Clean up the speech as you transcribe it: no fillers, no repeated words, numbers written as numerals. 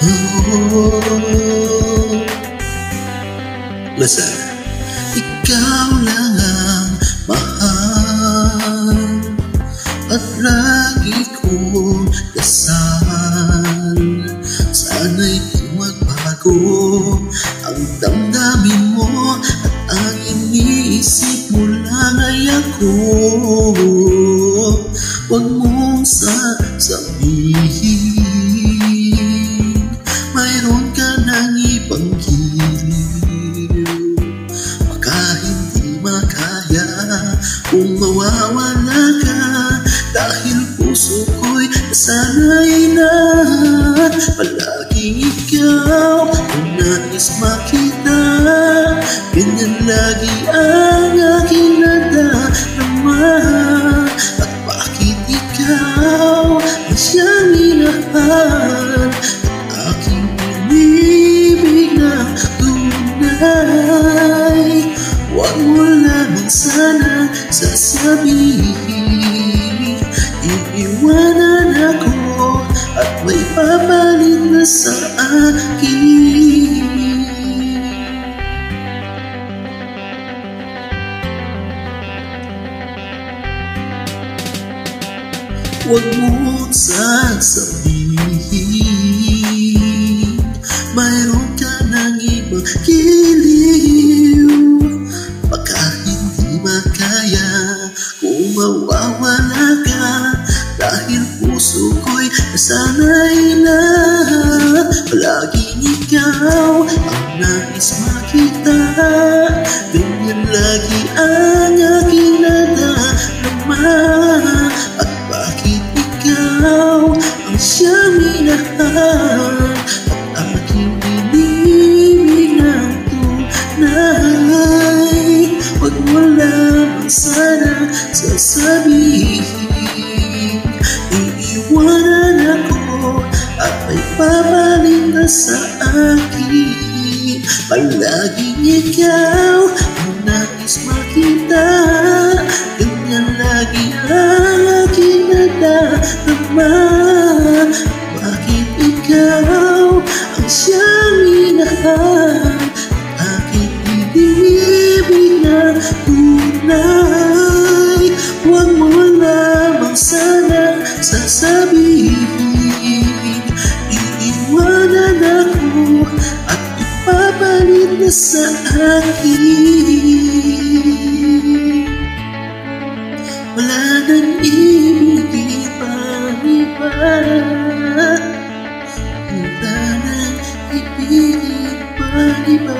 Oh, basta ikaw lang ang mahal at lagi kong dasal. Sana'y di magbago ang damdamin mo at ang iniisip mo lang ay ako. Huwag mong sasabihin mayroon ka ng ibang giliw. Baka hindi makaya kung mawawala ka, dahil puso ko'y nasanay na palaging ikaw ang nais makita. Ganyan lagi ang aking nadarama. At bakit ikaw ang siyang minahal at aking inibig na tunay? Huwag mo lamang sana sasabihin iiwanan ako at may papalit na sa akin. Huwag mong sasabihin mayroon ka ng ibang giliw. Baka hindi makaya kung mawawala ka, dahil puso ko'y nasanay na palaging ikaw ang nais makita. Ganyan lagi ang aking nadarama. At bakit ikaw ang siyang minahal at aking inibig ng tunay? Huwag mo lamang sana sasabihin iiwanan ako at may papalit na sa akin. Palaging ikaw ang nais makita. Ganyan lagi ang aking nadarama. Bakit ikaw ang siyang minahal at aking inibig na tunay? Huwag mo lamang sana sasabihin iiwanan ako at ipapalit na sa akin. Wala nang ibig pa-iba, wala nang ibig pa-iba.